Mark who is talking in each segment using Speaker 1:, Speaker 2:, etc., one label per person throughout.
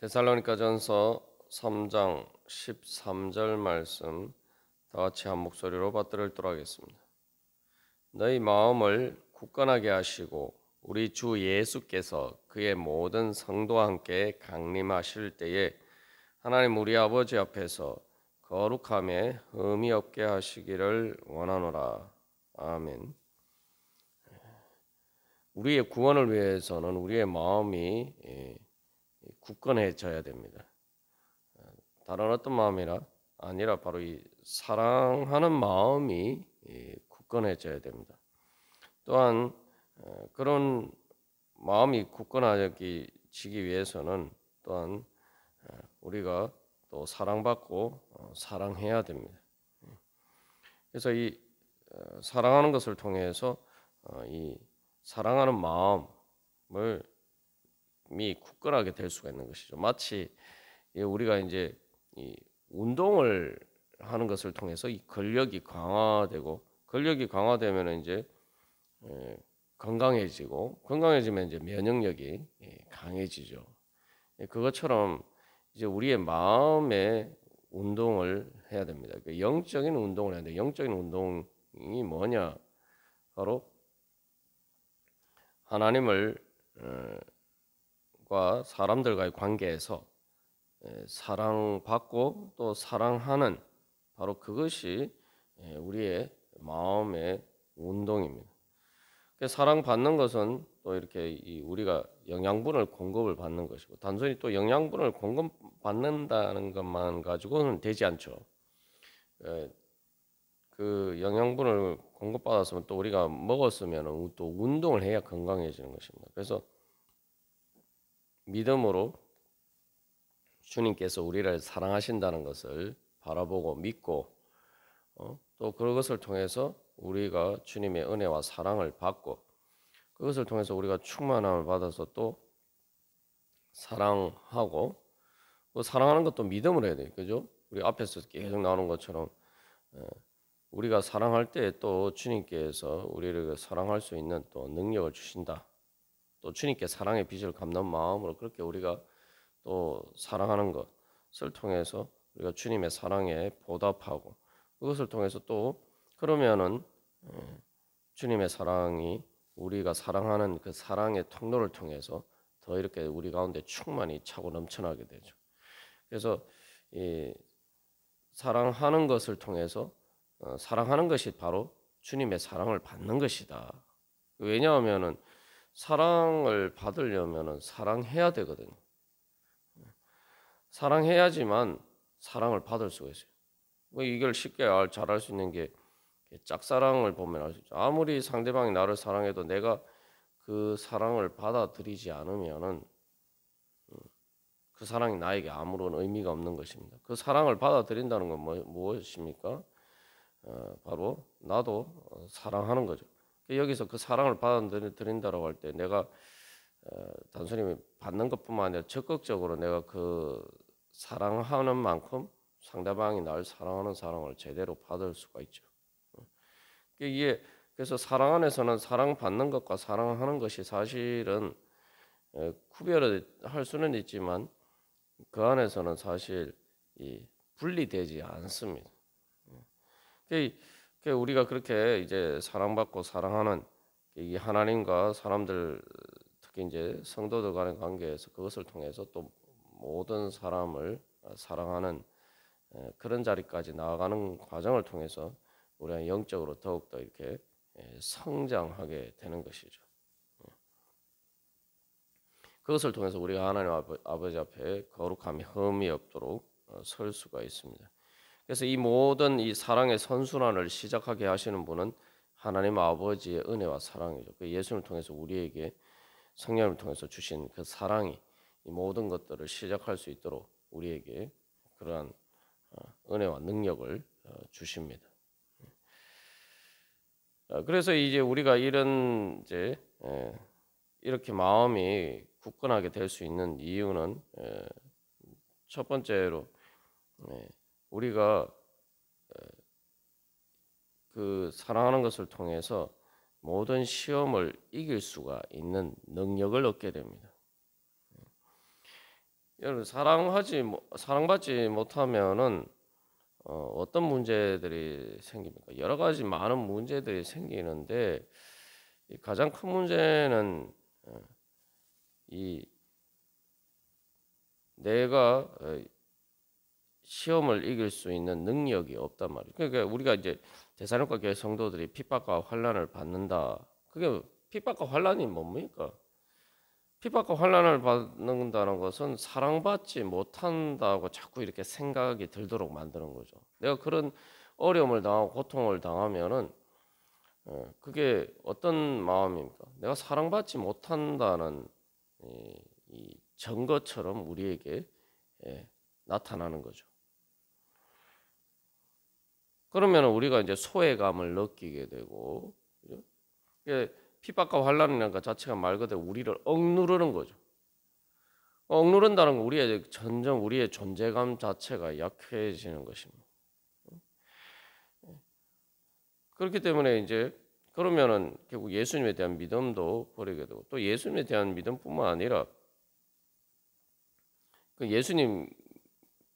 Speaker 1: 데살로니가전서 3장 13절 말씀 다 같이 한 목소리로 받들어 읽도록 하겠습니다. 너희 마음을 굳건하게 하시고 우리 주 예수께서 그의 모든 성도와 함께 강림하실 때에 하나님 우리 아버지 앞에서 거룩함에 흠이 없게 하시기를 원하노라. 아멘. 우리의 구원을 위해서는 우리의 마음이 굳건해져야 됩니다. 다른 어떤 마음이나 아니라 바로 이 사랑하는 마음이 굳건해져야 됩니다. 또한 그런 마음이 굳건해지기 위해서는 또한 우리가 또 사랑받고 사랑해야 됩니다. 그래서 이 사랑하는 것을 통해서 이 사랑하는 마음을 굳건하게 될 수가 있는 것이죠. 마치 우리가 이제 이 운동을 하는 것을 통해서 이 근력이 강화되면 이제 건강해지면 이제 면역력이 강해지죠. 그것처럼 이제 우리의 마음의 운동을 해야 됩니다. 영적인 운동을 해야 돼. 영적인 운동이 뭐냐? 바로 하나님을 과 사람들과의 관계에서 사랑받고 또 사랑하는 바로 그것이 우리의 마음의 운동입니다. 사랑받는 것은 또 이렇게 우리가 영양분을 공급을 받는 것이고 단순히 또 영양분을 공급받는다는 것만 가지고는 되지 않죠. 그 영양분을 공급받았으면 또 우리가 먹었으면 또 운동을 해야 건강해지는 것입니다. 그래서 믿음으로 주님께서 우리를 사랑하신다는 것을 바라보고 믿고 또 그것을 통해서 우리가 주님의 은혜와 사랑을 받고 그것을 통해서 우리가 충만함을 받아서 또 사랑하고 사랑하는 것도 믿음으로 해야 돼요. 그죠? 우리 앞에서 계속 나오는 것처럼 우리가 사랑할 때 또 주님께서 우리를 사랑할 수 있는 또 능력을 주신다. 또 주님께 사랑의 빚을 갚는 마음으로 그렇게 우리가 또 사랑하는 것을 통해서 우리가 주님의 사랑에 보답하고 그것을 통해서 또 그러면은 주님의 사랑이 우리가 사랑하는 그 사랑의 통로를 통해서 더 이렇게 우리 가운데 충만히 차고 넘쳐나게 되죠. 그래서 이 사랑하는 것을 통해서 사랑하는 것이 바로 주님의 사랑을 받는 것이다. 왜냐하면은 사랑을 받으려면은 사랑해야 되거든요. 사랑해야지만 사랑을 받을 수가 있어요. 이걸 쉽게 잘할 수 있는 게 짝사랑을 보면 알 수 있죠. 아무리 상대방이 나를 사랑해도 내가 그 사랑을 받아들이지 않으면은 그 사랑이 나에게 아무런 의미가 없는 것입니다. 그 사랑을 받아들인다는 건 무엇입니까? 바로 나도 사랑하는 거죠. 여기서 그 사랑을 받아들인다라고 할 때 내가 단순히 받는 것뿐만 아니라 적극적으로 내가 그 사랑하는 만큼 상대방이 날 사랑하는 사랑을 제대로 받을 수가 있죠. 이게 그래서 사랑 안에서는 사랑받는 것과 사랑하는 것이 사실은 구별을 할 수는 있지만 그 안에서는 사실 분리되지 않습니다. 우리가 그렇게 이제 사랑받고 사랑하는 이 하나님과 사람들 특히 이제 성도들 간의 관계에서 그것을 통해서 또 모든 사람을 사랑하는 그런 자리까지 나아가는 과정을 통해서 우리가 영적으로 더욱더 이렇게 성장하게 되는 것이죠. 그것을 통해서 우리가 하나님 아버지 앞에 거룩함이 흠이 없도록 설 수가 있습니다. 그래서 이 모든 이 사랑의 선순환을 시작하게 하시는 분은 하나님 아버지의 은혜와 사랑이죠. 그 예수님을 통해서 우리에게 성령을 통해서 주신 그 사랑이 이 모든 것들을 시작할 수 있도록 우리에게 그러한 은혜와 능력을 주십니다. 그래서 이제 우리가 이렇게 마음이 굳건하게 될 수 있는 이유는 첫 번째로 우리가 그 사랑하는 것을 통해서 모든 시험을 이길 수가 있는 능력을 얻게 됩니다. 여러분 사랑받지 못하면은 어떤 문제들이 생깁니까? 여러 가지 많은 문제들이 생기는데 이 가장 큰 문제는 이 내가 시험을 이길 수 있는 능력이 없단 말이에요. 그러니까 우리가 이제 데살로니가 교회 성도들이 핍박과 환난을 받는다. 그게 핍박과 환난이 뭡니까? 핍박과 환난을 받는다는 것은 사랑받지 못한다고 자꾸 이렇게 생각이 들도록 만드는 거죠. 내가 그런 어려움을 당하고 고통을 당하면은 그게 어떤 마음입니까? 내가 사랑받지 못한다는 이 증거처럼 우리에게 나타나는 거죠. 그러면 우리가 이제 소외감을 느끼게 되고, 그죠? 이게 핍박과 환난이라는 것 자체가 말 그대로 우리를 억누르는 거죠. 억누른다는 건 우리의 점점 우리의 존재감 자체가 약해지는 것입니다. 그렇기 때문에 이제 그러면은 결국 예수님에 대한 믿음도 버리게 되고 또 예수님에 대한 믿음뿐만 아니라 그 예수님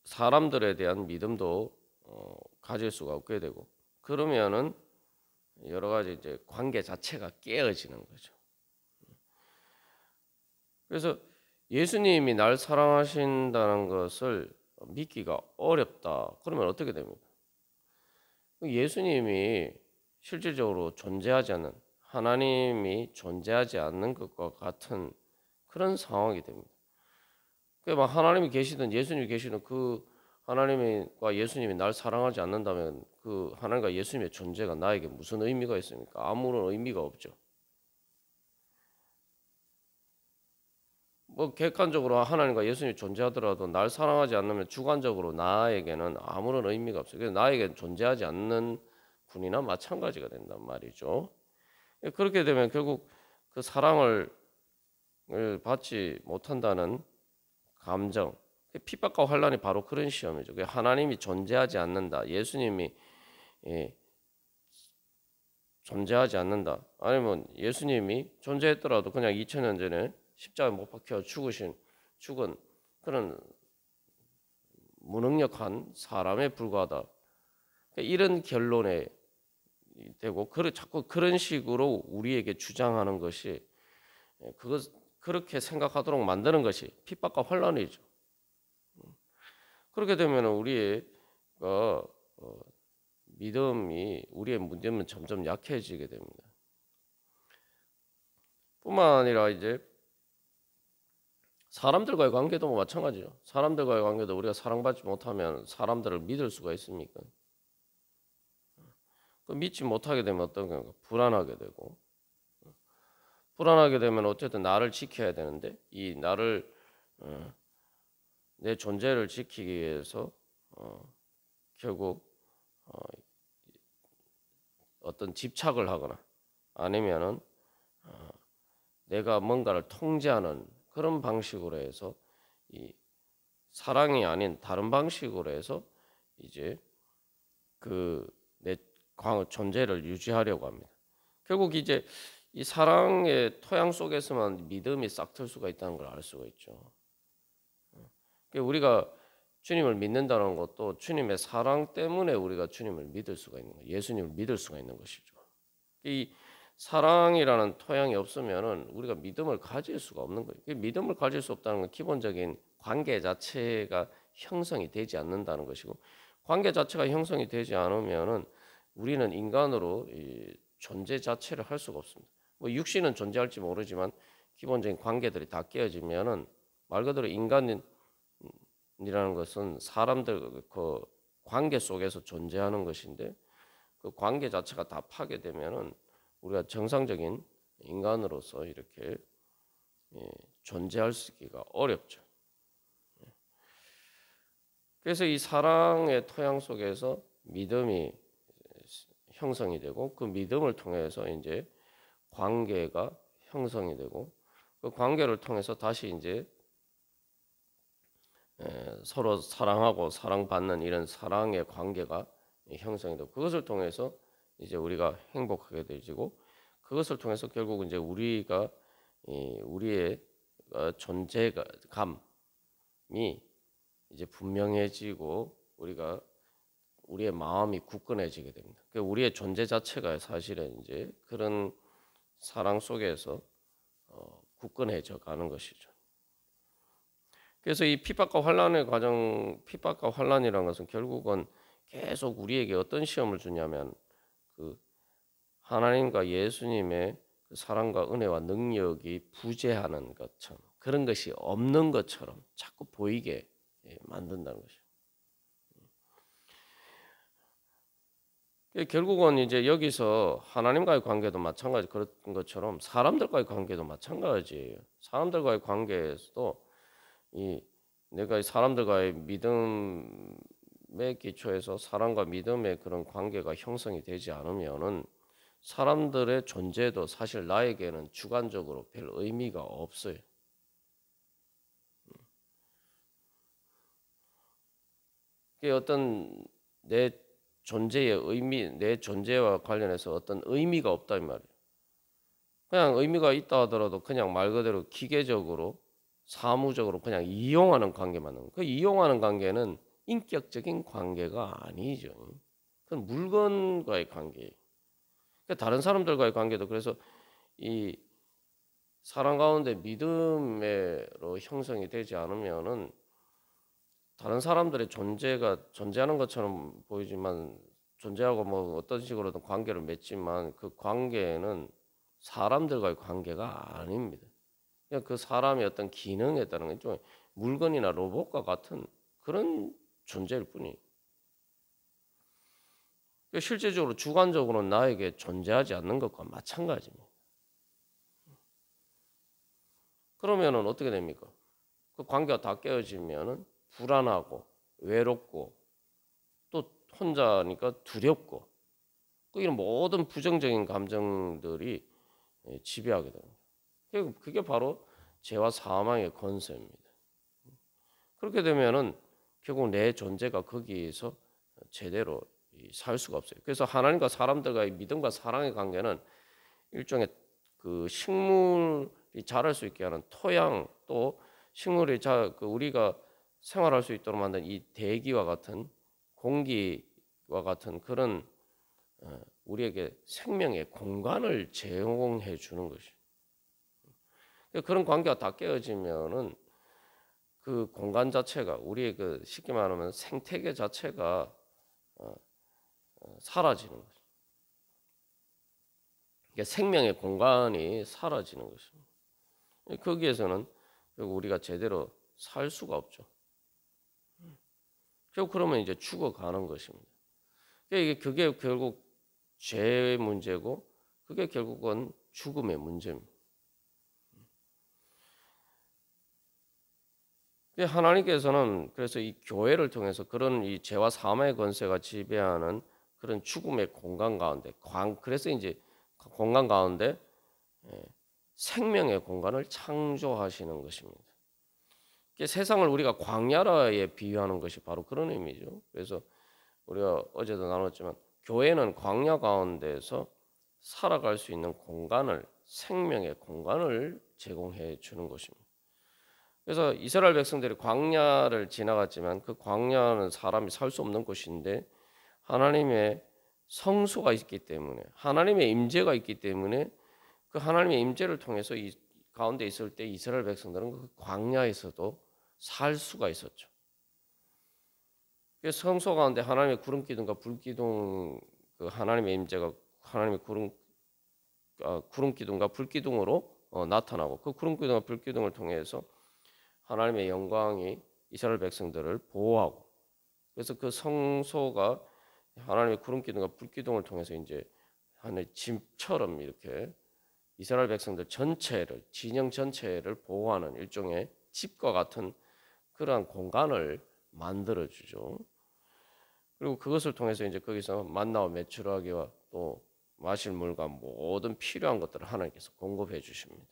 Speaker 1: 사람들에 대한 믿음도 가질 수가 없게 되고 그러면은 여러 가지 이제 관계 자체가 깨어지는 거죠. 그래서 예수님이 날 사랑하신다는 것을 믿기가 어렵다. 그러면 어떻게 됩니까? 예수님이 실질적으로 존재하지 않는 하나님이 존재하지 않는 것과 같은 그런 상황이 됩니다. 그막 하나님이 계시든 예수님이 계시든 그 하나님과 예수님이 날 사랑하지 않는다면 그 하나님과 예수님의 존재가 나에게 무슨 의미가 있습니까? 아무런 의미가 없죠. 뭐 객관적으로 하나님과 예수님이 존재하더라도 날 사랑하지 않으면 주관적으로 나에게는 아무런 의미가 없어요. 그래서 나에게 존재하지 않는 분이나 마찬가지가 된단 말이죠. 그렇게 되면 결국 그 사랑을 받지 못한다는 감정, 핍박과 환난이 바로 그런 시험이죠. 하나님이 존재하지 않는다. 예수님이 존재하지 않는다. 아니면 예수님이 존재했더라도 그냥 2000년 전에 십자가에 못 박혀 죽은 그런 무능력한 사람에 불과하다. 이런 결론에 되고 자꾸 그런 식으로 우리에게 주장하는 것이 그렇게 생각하도록 만드는 것이 핍박과 환난이죠. 그렇게 되면 우리의 우리의 믿음은 점점 약해지게 됩니다. 뿐만 아니라 이제 사람들과의 관계도 마찬가지죠. 사람들과의 관계도 우리가 사랑받지 못하면 사람들을 믿을 수가 있습니까? 믿지 못하게 되면 어떤 경우가 불안하게 되고 불안하게 되면 어쨌든 나를 지켜야 되는데 이 나를 내 존재를 지키기 위해서 결국 어떤 집착을 하거나 아니면은 내가 뭔가를 통제하는 그런 방식으로 해서 이 사랑이 아닌 다른 방식으로 해서 이제 그 내 존재를 유지하려고 합니다. 결국 이제 이 사랑의 토양 속에서만 믿음이 싹틀 수가 있다는 걸 알 수가 있죠. 우리가 주님을 믿는다는 것도 주님의 사랑 때문에 우리가 주님을 믿을 수가 있는 거예요. 예수님을 믿을 수가 있는 것이죠. 이 사랑이라는 토양이 없으면은 우리가 믿음을 가질 수가 없는 거예요. 믿음을 가질 수 없다는 건 기본적인 관계 자체가 형성이 되지 않는다는 것이고 관계 자체가 형성이 되지 않으면은 우리는 인간으로 이 존재 자체를 할 수가 없습니다. 뭐 육신은 존재할지 모르지만 기본적인 관계들이 다 깨어지면은 말 그대로 인간이라는 것은 사람들 그 관계 속에서 존재하는 것인데 그 관계 자체가 다 파괴되면은 우리가 정상적인 인간으로서 이렇게 존재할 수가 어렵죠. 그래서 이 사랑의 토양 속에서 믿음이 형성이 되고 그 믿음을 통해서 이제 관계가 형성이 되고 그 관계를 통해서 다시 이제 서로 사랑하고 사랑받는 이런 사랑의 관계가 형성이 되고 그것을 통해서 이제 우리가 행복하게 되지고 그것을 통해서 결국 이제 우리가 우리의 존재감 이제 분명해지고 우리의 마음이 굳건해지게 됩니다. 그러니까 우리의 존재 자체가 사실은 이제 그런 사랑 속에서 굳건해져 가는 것이죠. 그래서 이 핍박과 환란이라는 것은 결국은 계속 우리에게 어떤 시험을 주냐면 그 하나님과 예수님의 그 사랑과 은혜와 능력이 부재하는 것처럼 그런 것이 없는 것처럼 자꾸 보이게 만든다는 것이죠. 결국은 이제 여기서 하나님과의 관계도 마찬가지 그런 것처럼 사람들과의 관계도 마찬가지예요. 사람들과의 관계에서도 내가 사람들과의 믿음의 기초에서 사랑과 믿음의 그런 관계가 형성이 되지 않으면은 사람들의 존재도 사실 나에게는 주관적으로 별 의미가 없어요. 그게 어떤 내 내 존재와 관련해서 어떤 의미가 없다 이 말이에요. 그냥 의미가 있다 하더라도 그냥 말 그대로 기계적으로 사무적으로 그냥 이용하는 관계만 하는 그 이용하는 관계는 인격적인 관계가 아니죠. 그건 물건과의 관계예요. 그러니까 다른 사람들과의 관계도 그래서 이 사랑 가운데 믿음으로 형성이 되지 않으면은 다른 사람들의 존재하는 것처럼 보이지만 존재하고 뭐 어떤 식으로든 관계를 맺지만 그 관계는 사람들과의 관계가 아닙니다. 그냥 그 사람의 어떤 기능에 따른 일종의 물건이나 로봇과 같은 그런 존재일 뿐이에요. 실제적으로 주관적으로 나에게 존재하지 않는 것과 마찬가지입니다. 그러면은 어떻게 됩니까? 그 관계가 다 깨어지면은 불안하고 외롭고 또 혼자니까 두렵고 이런 모든 부정적인 감정들이 지배하게 됩니다. 그게 바로 죄와 사망의 권세입니다. 그렇게 되면은 결국 내 존재가 거기에서 제대로 살 수가 없어요. 그래서 하나님과 사람들과의 믿음과 사랑의 관계는 일종의 그 식물이 자랄 수 있게 하는 토양 또 우리가 생활할 수 있도록 만든 이 대기와 같은 공기와 같은 그런 우리에게 생명의 공간을 제공해 주는 것이. 그런 관계가 다 깨어지면은 그 공간 자체가 우리의 그 쉽게 말하면 생태계 자체가 사라지는 거죠. 그러니까 생명의 공간이 사라지는 것입니다. 거기에서는 결국 우리가 제대로 살 수가 없죠. 결국 그러면 이제 죽어가는 것입니다. 그게 결국 죄의 문제고 그게 결국은 죽음의 문제입니다. 하나님께서는 그래서 이 교회를 통해서 그런 이 죄와 사망의 권세가 지배하는 그런 죽음의 공간 가운데 그래서 이제 공간 가운데 생명의 공간을 창조하시는 것입니다. 세상을 우리가 광야라에 비유하는 것이 바로 그런 의미죠. 그래서 우리가 어제도 나눴지만 교회는 광야 가운데서 살아갈 수 있는 공간을 생명의 공간을 제공해 주는 것입니다. 그래서 이스라엘 백성들이 광야를 지나갔지만 그 광야는 사람이 살 수 없는 곳인데 하나님의 성수가 있기 때문에 하나님의 임재가 있기 때문에 그 하나님의 임재를 통해서 이 가운데 있을 때 이스라엘 백성들은 그 광야에서도 살 수가 있었죠. 성소 가운데 하나님의 구름 기둥과 불 기둥 그 하나님의 임재가 하나님의 구름 기둥과 불 기둥으로 나타나고 그 구름 기둥과 불 기둥을 통해서 하나님의 영광이 이스라엘 백성들을 보호하고 그래서 그 성소가 하나님의 구름 기둥과 불 기둥을 통해서 이제 하나의 집처럼 이렇게 이스라엘 백성들 전체를 진영 전체를 보호하는 일종의 집과 같은 그러한 공간을 만들어 주죠. 그리고 그것을 통해서 이제 거기서 만나와 메추라기와 또 마실 물과 모든 필요한 것들을 하나님께서 공급해 주십니다.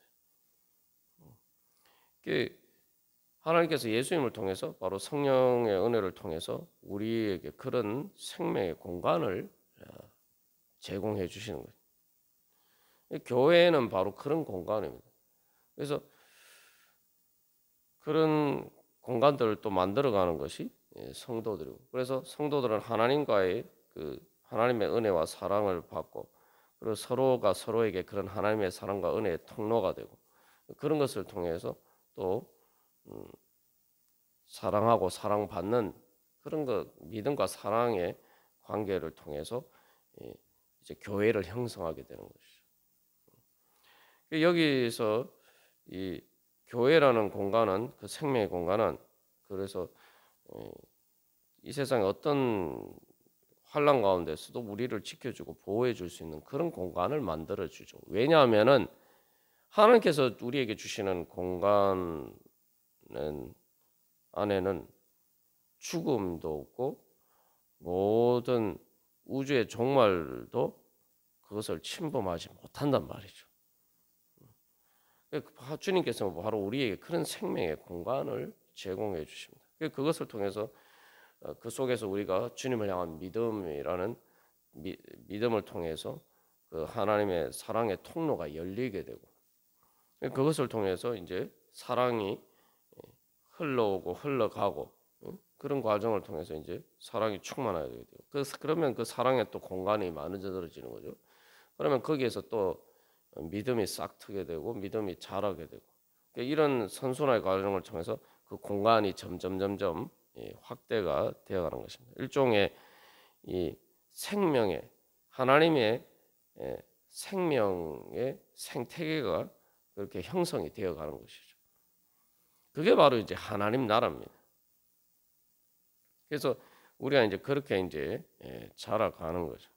Speaker 1: 하나님께서 예수님을 통해서 바로 성령의 은혜를 통해서 우리에게 그런 생명의 공간을 제공해 주시는 거예요. 교회는 바로 그런 공간입니다. 그래서 그런 공간들을 또 만들어가는 것이 성도들이고, 그래서 성도들은 하나님과의 하나님의 은혜와 사랑을 받고, 그리고 서로가 서로에게 그런 하나님의 사랑과 은혜의 통로가 되고, 그런 것을 통해서 또 사랑하고 사랑받는 그런 믿음과 사랑의 관계를 통해서 이제 교회를 형성하게 되는 것이죠. 여기서 이 교회라는 공간은, 그 생명의 공간은, 그래서 이 세상의 어떤 환난 가운데서도 우리를 지켜주고 보호해 줄 수 있는 그런 공간을 만들어 주죠. 왜냐하면은 하나님께서 우리에게 주시는 공간 안에는 죽음도 없고 모든 우주의 종말도 그것을 침범하지 못한단 말이죠. 주님께서 바로 우리에게 그런 생명의 공간을 제공해 주십니다. 그것을 통해서 그 속에서 우리가 주님을 향한 믿음이라는 믿음을 통해서 그 하나님의 사랑의 통로가 열리게 되고, 그것을 통해서 이제 사랑이 흘러오고 흘러가고, 그런 과정을 통해서 이제 사랑이 충만하게 돼요. 그러면 그 사랑에 또 공간이 많아져지는 거죠. 그러면 거기에서 또 믿음이 싹 트게 되고 믿음이 자라게 되고, 이런 선순환의 과정을 통해서 그 공간이 점점 확대가 되어가는 것입니다. 일종의 이 생명의 하나님의 생명의 생태계가 그렇게 형성이 되어가는 것이죠. 그게 바로 이제 하나님 나라입니다. 그래서 우리가 이제 그렇게 이제 자라가는 거죠.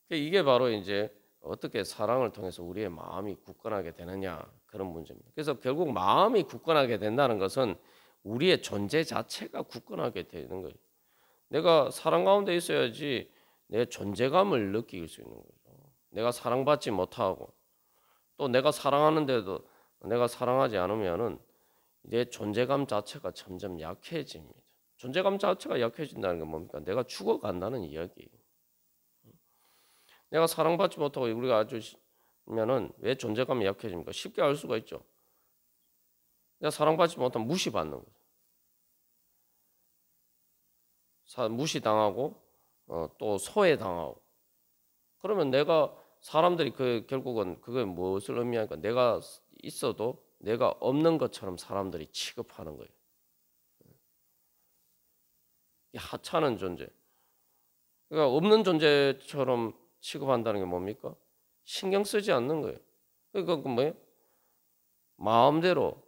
Speaker 1: 이게 바로 이제 어떻게 사랑을 통해서 우리의 마음이 굳건하게 되느냐, 그런 문제입니다. 그래서 결국 마음이 굳건하게 된다는 것은 우리의 존재 자체가 굳건하게 되는 거예요. 내가 사랑 가운데 있어야지 내 존재감을 느낄 수 있는 거죠. 내가 사랑받지 못하고 또 내가 사랑하는데도 내가 사랑하지 않으면은 내 존재감 자체가 점점 약해집니다. 존재감 자체가 약해진다는 게 뭡니까? 내가 죽어간다는 이야기예요. 내가 사랑받지 못하고 우리가 아주면은 왜 존재감이 약해집니까? 쉽게 알 수가 있죠. 내가 사랑받지 못하면 무시받는 거죠. 무시당하고 또 소외당하고, 그러면 내가 사람들이 결국은 그게 무엇을 의미하니까 내가 있어도 내가 없는 것처럼 사람들이 취급하는 거예요. 이 하찮은 존재. 그러니까 없는 존재처럼 취급한다는 게 뭡니까? 신경 쓰지 않는 거예요. 그러니까 그 뭐예요? 마음대로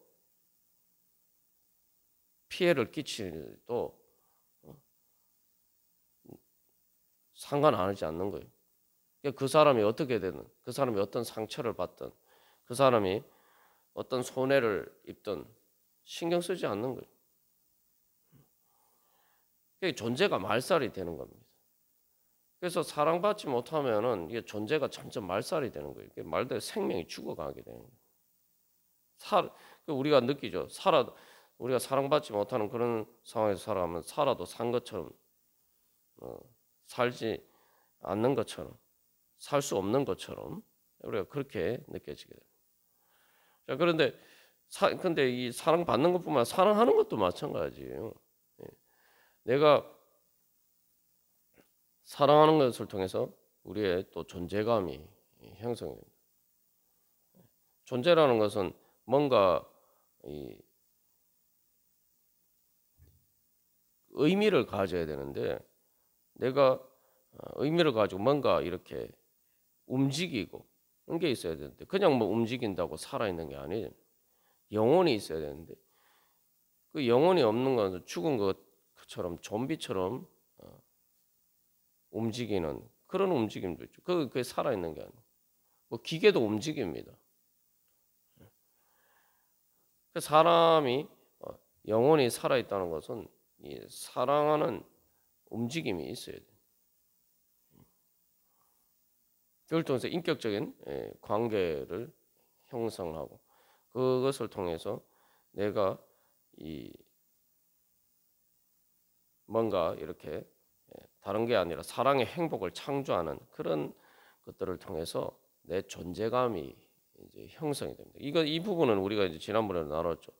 Speaker 1: 피해를 끼치도 상관 안 하지 않는 거예요. 그러니까 그 사람이 어떻게 되든, 그 사람이 어떤 상처를 받든, 그 사람이 어떤 손해를 입든 신경 쓰지 않는 거예요. 그게 존재가 말살이 되는 겁니다. 그래서 사랑받지 못하면은 이게 존재가 점점 말살이 되는 거예요. 말대로 생명이 죽어가게 되는 거예요. 우리가 느끼죠. 우리가 사랑받지 못하는 그런 상황에서 살아가면 살아도 산 것처럼 살지 않는 것처럼, 살 수 없는 것처럼 우리가 그렇게 느껴지게 돼요. 자, 근데 이 사랑받는 것뿐만 아니라 사랑하는 것도 마찬가지예요. 내가 사랑하는 것을 통해서 우리의 또 존재감이 형성이 됩니다. 존재라는 것은 뭔가 의미를 가져야 되는데, 내가 의미를 가지고 뭔가 이렇게 움직이고 그런 게 있어야 되는데, 그냥 뭐 움직인다고 살아있는 게 아니에요. 영혼이 있어야 되는데, 그 영혼이 없는 것은 죽은 것처럼 좀비처럼 움직이는 그런 움직임도 있죠. 그게 살아있는 게 아니에요. 뭐 기계도 움직입니다. 그 사람이 영혼이 살아있다는 것은 이 사랑하는 움직임이 있어야 돼요. 그걸 통해서 인격적인 관계를 형성하고, 그것을 통해서 내가 뭔가 이렇게 다른 게 아니라 사랑의 행복을 창조하는 그런 것들을 통해서 내 존재감이 이제 형성이 됩니다. 이 부분은 우리가 이제 지난번에 나눴죠.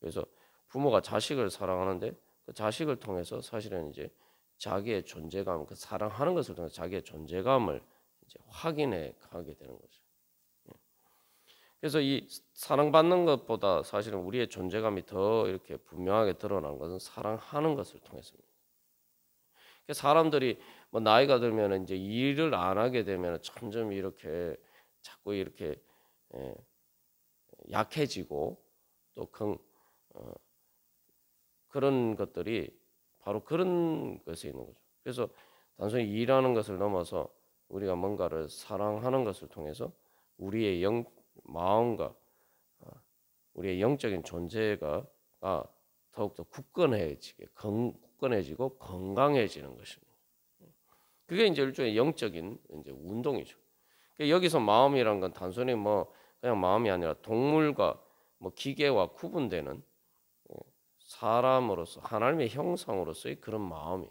Speaker 1: 그래서 부모가 자식을 사랑하는데 그 자식을 통해서 사실은 이제 자기의 존재감, 그 사랑하는 것을 통해서 자기의 존재감을 이제 확인해 가게 되는 거죠. 그래서 이 사랑받는 것보다 사실은 우리의 존재감이 더 이렇게 분명하게 드러난 것은 사랑하는 것을 통해서입니다. 사람들이 뭐 나이가 들면 이제 일을 안 하게 되면 점점 이렇게 자꾸 이렇게 예, 약해지고 또 그런 것들이 바로 그런 것에 있는 거죠. 그래서 단순히 일하는 것을 넘어서 우리가 뭔가를 사랑하는 것을 통해서 우리의 마음과 우리의 영적인 존재가 더욱더 굳건해지고 건강해지는 것입니다. 그게 이제 일종의 영적인 이제 운동이죠. 그러니까 여기서 마음이란 건 단순히 뭐 그냥 마음이 아니라 동물과 뭐 기계와 구분되는 사람으로서 하나님의 형상으로서의 그런 마음이,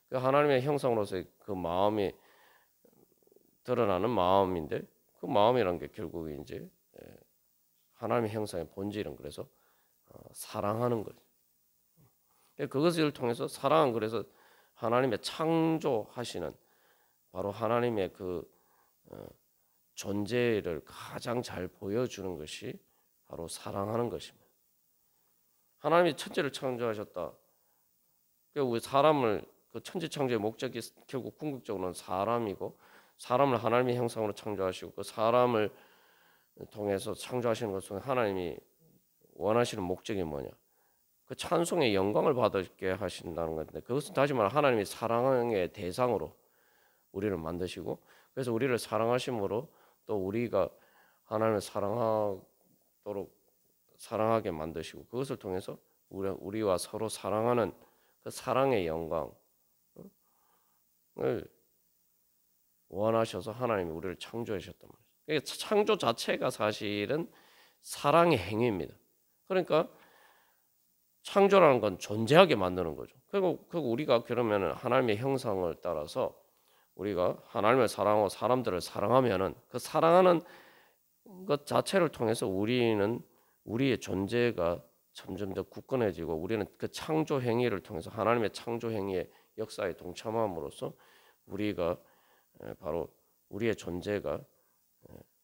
Speaker 1: 그 하나님의 형상으로서의 그 마음이 드러나는 마음인데, 그 마음이란 게 결국 이제 하나님의 형상의 본질은 그래서 사랑하는 거죠. 그것을 통해서 사랑은 그래서 하나님의 창조하시는 바로 하나님의 그 존재를 가장 잘 보여주는 것이 바로 사랑하는 것입니다. 하나님이 천지를 창조하셨다. 우리 사람을 그 천지 창조의 목적이 결국 궁극적으로는 사람이고, 사람을 하나님의 형상으로 창조하시고 그 사람을 통해서 창조하시는 것은 하나님이 원하시는 목적이 뭐냐? 그 찬송의 영광을 받게 하신다는 건데, 그것은 다시 말해 하나님이 사랑의 대상으로 우리를 만드시고, 그래서 우리를 사랑하심으로 또 우리가 하나님을 사랑하게 만드시고, 그것을 통해서 우리와 서로 사랑하는 그 사랑의 영광을 원하셔서 하나님이 우리를 창조하셨단 말이에요. 그러니까 창조 자체가 사실은 사랑의 행위입니다. 그러니까 창조라는 건 존재하게 만드는 거죠. 그리고 우리가 그러면 하나님의 형상을 따라서 우리가 하나님을 사랑하고 사람들을 사랑하면은 그 사랑하는 것 자체를 통해서 우리의 존재가 점점 더 굳건해지고, 우리는 그 창조 행위를 통해서 하나님의 창조 행위의 역사에 동참함으로써 우리가 바로 우리의 존재가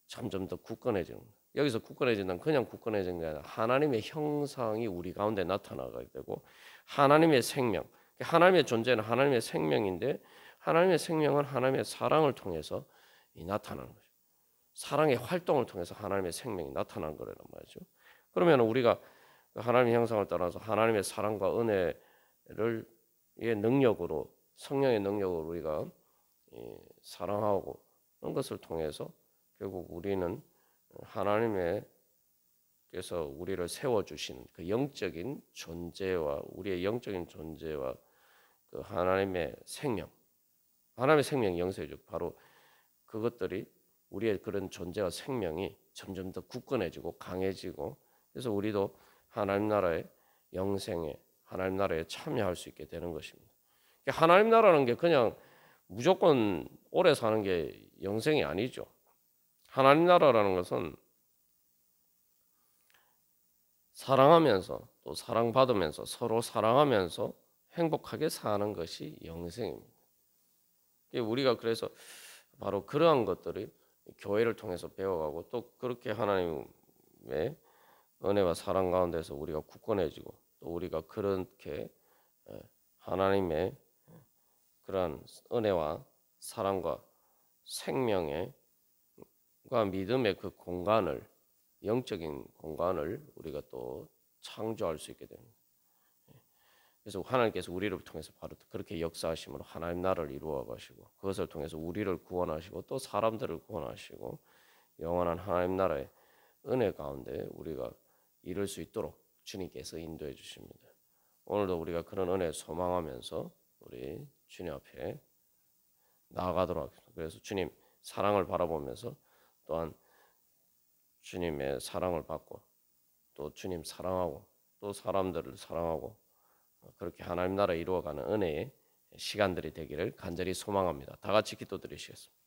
Speaker 1: 점점 더 굳건해지는 거예요. 여기서 굳건해진다는 그냥 굳건해지는 게 아니라 하나님의 형상이 우리 가운데 나타나게 되고, 하나님의 생명, 하나님의 존재는 하나님의 생명인데, 하나님의 생명은 하나님의 사랑을 통해서 나타나는 거죠. 사랑의 활동을 통해서 하나님의 생명이 나타난 거란 말이죠. 그러면 우리가 하나님의 형상을 따라서 하나님의 사랑과 은혜를 능력으로, 성령의 능력으로 우리가 사랑하고, 그런 것을 통해서 결국 우리는 하나님께서 우리를 세워주시는 그 영적인 존재와 우리의 영적인 존재와 그 하나님의 생명, 하나님의 생명 영세죠. 바로 그것들이 우리의 그런 존재와 생명이 점점 더 굳건해지고 강해지고, 그래서 우리도 하나님 나라의 영생에, 하나님 나라에 참여할 수 있게 되는 것입니다. 하나님 나라는 게 그냥 무조건 오래 사는 게 영생이 아니죠. 하나님 나라라는 것은 사랑하면서 또 사랑받으면서 서로 사랑하면서 행복하게 사는 것이 영생입니다. 우리가 그래서 바로 그러한 것들이 교회를 통해서 배워가고, 또 그렇게 하나님의 은혜와 사랑 가운데서 우리가 굳건해지고, 또 우리가 그렇게 하나님의 그러한 은혜와 사랑과 생명의 믿음의 그 공간을, 영적인 공간을 우리가 또 창조할 수 있게 됩니다. 그래서 하나님께서 우리를 통해서 바로 그렇게 역사하심으로 하나님 나라를 이루어 가시고, 그것을 통해서 우리를 구원하시고 또 사람들을 구원하시고, 영원한 하나님 나라의 은혜 가운데 우리가 이룰 수 있도록 주님께서 인도해 주십니다. 오늘도 우리가 그런 은혜 소망하면서 우리 주님 앞에 나아가도록 하겠습니다. 그래서 주님 사랑을 바라보면서 또한 주님의 사랑을 받고, 또 주님 사랑하고, 또 사람들을 사랑하고, 그렇게 하나님 나라 이루어가는 은혜의 시간들이 되기를 간절히 소망합니다. 다 같이 기도드리시겠습니다.